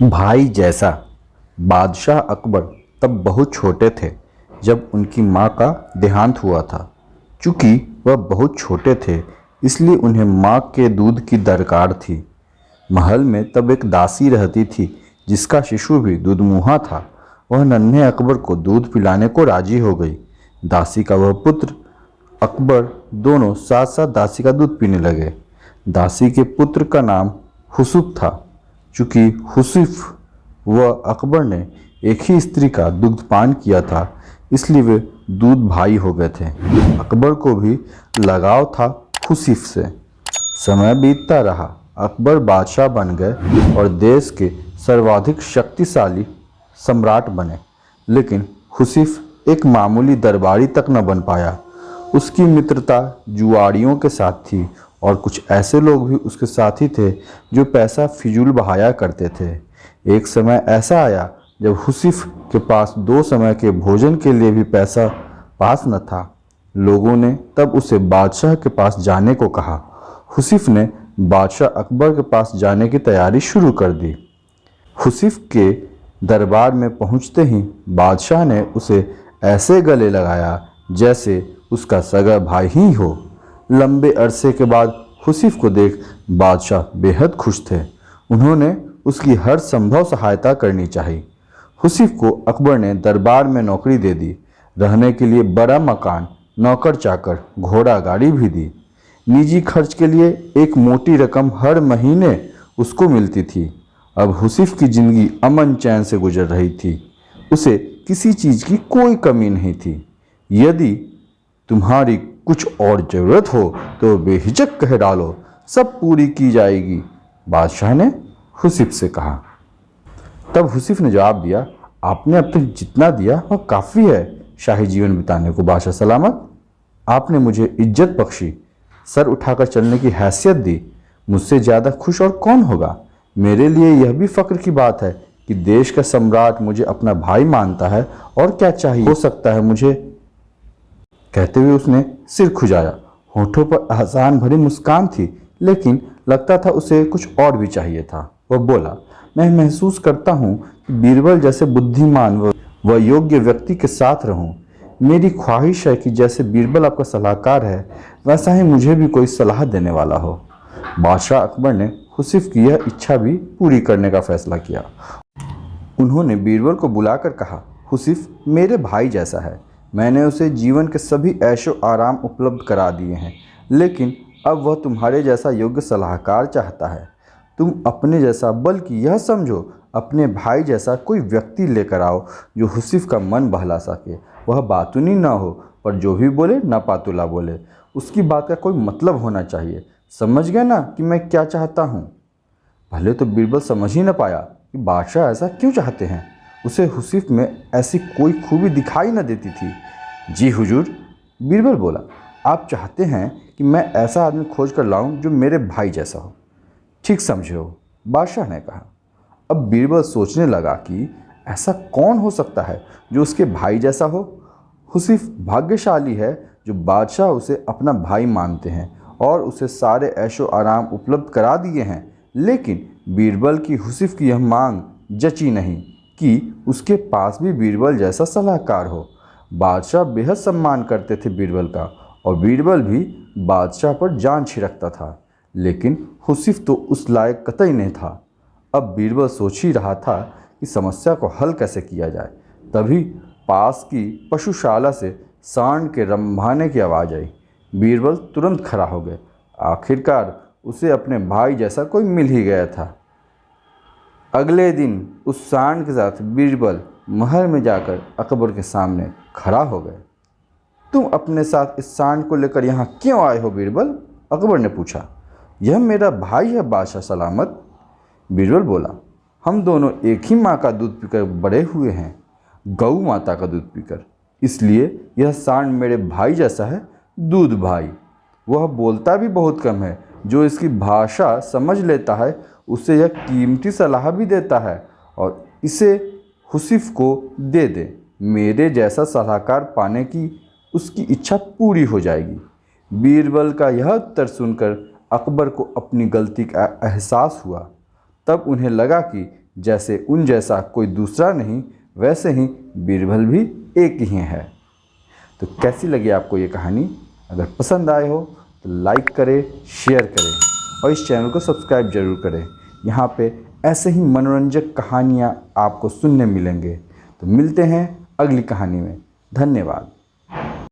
भाई जैसा। बादशाह अकबर तब बहुत छोटे थे जब उनकी माँ का देहांत हुआ था। चूँकि वह बहुत छोटे थे इसलिए उन्हें माँ के दूध की दरकार थी। महल में तब एक दासी रहती थी जिसका शिशु भी दूधमुहा था। वह नन्हे अकबर को दूध पिलाने को राजी हो गई। दासी का वह पुत्र अकबर दोनों साथ साथ दासी का दूध पीने लगे। दासी के पुत्र का नाम हुसुफ था। चूँकि हुसुफ व अकबर ने एक ही स्त्री का दुग्धपान किया था इसलिए वे दूध भाई हो गए थे। अकबर को भी लगाव था हुसुफ से। समय बीतता रहा, अकबर बादशाह बन गए और देश के सर्वाधिक शक्तिशाली सम्राट बने। लेकिन हुसुफ एक मामूली दरबारी तक न बन पाया। उसकी मित्रता जुआड़ियों के साथ थी और कुछ ऐसे लोग भी उसके साथी थे जो पैसा फिजूल बहाया करते थे। एक समय ऐसा आया जब हुसुफ के पास 2 समय के भोजन के लिए भी पैसा पास न था। लोगों ने तब उसे बादशाह के पास जाने को कहा। हुसुफ ने बादशाह अकबर के पास जाने की तैयारी शुरू कर दी। हुसुफ के दरबार में पहुंचते ही बादशाह ने उसे ऐसे गले लगाया जैसे उसका सगा भाई ही हो। लंबे अरसे के बाद हुसुफ को देख बादशाह बेहद खुश थे। उन्होंने उसकी हर संभव सहायता करनी चाहिए। हुसुफ को अकबर ने दरबार में नौकरी दे दी। रहने के लिए बड़ा मकान, नौकर चाकर, घोड़ा गाड़ी भी दी। निजी खर्च के लिए एक मोटी रकम हर महीने उसको मिलती थी। अब हुसुफ की जिंदगी अमन चैन से गुजर रही थी। उसे किसी चीज़ की कोई कमी नहीं थी। यदि तुम्हारी कुछ और ज़रूरत हो तो बेहिचक कह डालो, सब पूरी की जाएगी, बादशाह ने हुसुफ से कहा। तब हुसुफ ने जवाब दिया, आपने अब तक जितना दिया वह काफ़ी है शाही जीवन बिताने को बादशाह सलामत। आपने मुझे इज्जत बख्शी, सर उठाकर चलने की हैसियत दी। मुझसे ज़्यादा खुश और कौन होगा। मेरे लिए यह भी फ़ख्र की बात है कि देश का सम्राट मुझे अपना भाई मानता है। और क्या चाहिए हो सकता है मुझे। कहते हुए उसने सिर खुजाया। होठों पर एहसान भरी मुस्कान थी लेकिन लगता था उसे कुछ और भी चाहिए था। वह बोला, मैं महसूस करता हूँ कि बीरबल जैसे बुद्धिमान व योग्य व्यक्ति के साथ रहूँ। मेरी ख्वाहिश है कि जैसे बीरबल आपका सलाहकार है वैसा ही मुझे भी कोई सलाह देने वाला हो। बादशाह अकबर ने हुसुफ की यह इच्छा भी पूरी करने का फैसला किया। उन्होंने बीरबल को बुलाकर कहा, हुसुफ मेरे भाई जैसा है। मैंने उसे जीवन के सभी ऐशो आराम उपलब्ध करा दिए हैं, लेकिन अब वह तुम्हारे जैसा योग्य सलाहकार चाहता है। तुम अपने जैसा, बल्कि यह समझो अपने भाई जैसा कोई व्यक्ति लेकर आओ जो हुसुफ का मन बहला सके। वह बातूनी ना हो पर जो भी बोले ना पातुला बोले। उसकी बात का कोई मतलब होना चाहिए। समझ गए ना कि मैं क्या चाहता हूँ। भले तो बीरबल समझ ही न पाया कि बादशाह ऐसा क्यों चाहते हैं। उसे हुसुफ में ऐसी कोई खूबी दिखाई न देती थी। जी हुजूर, बीरबल बोला, आप चाहते हैं कि मैं ऐसा आदमी खोज कर लाऊं जो मेरे भाई जैसा हो। ठीक समझे हो, बादशाह ने कहा। अब बीरबल सोचने लगा कि ऐसा कौन हो सकता है जो उसके भाई जैसा हो। हुसुफ भाग्यशाली है जो बादशाह उसे अपना भाई मानते हैं और उसे सारे ऐशो आराम उपलब्ध करा दिए हैं। लेकिन बीरबल की हुसुफ की यह मांग जची नहीं कि उसके पास भी बीरबल जैसा सलाहकार हो। बादशाह बेहद सम्मान करते थे बीरबल का और बीरबल भी बादशाह पर जान छिड़कता था। लेकिन हुसुफ तो उस लायक कतई नहीं था। अब बीरबल सोच ही रहा था कि समस्या को हल कैसे किया जाए। तभी पास की पशुशाला से सांड के रंभाने की आवाज़ आई। बीरबल तुरंत खड़ा हो गए। आखिरकार उसे अपने भाई जैसा कोई मिल ही गया था। अगले दिन उस सांड के साथ बीरबल महल में जाकर अकबर के सामने खड़ा हो गए। तुम अपने साथ इस सांड को लेकर यहाँ क्यों आए हो बीरबल? अकबर ने पूछा। यह मेरा भाई है बादशाह सलामत, बीरबल बोला। हम दोनों एक ही माँ का दूध पीकर बड़े हुए हैं, गऊ माता का दूध पीकर। इसलिए यह सांड मेरे भाई जैसा है, दूध भाई। वह बोलता भी बहुत कम है। जो इसकी भाषा समझ लेता है उसे यह कीमती सलाह भी देता है और इसे हुसुफ को दे दे। मेरे जैसा सलाहकार पाने की उसकी इच्छा पूरी हो जाएगी। बीरबल का यह उत्तर सुनकर अकबर को अपनी गलती का एहसास हुआ। तब उन्हें लगा कि जैसे उन जैसा कोई दूसरा नहीं, वैसे ही बीरबल भी एक ही है। तो कैसी लगी आपको ये कहानी? अगर पसंद आए हो तो लाइक करें, शेयर करें और इस चैनल को सब्सक्राइब जरूर करें। यहाँ पे ऐसे ही मनोरंजक कहानियाँ आपको सुनने मिलेंगे। तो मिलते हैं अगली कहानी में। धन्यवाद।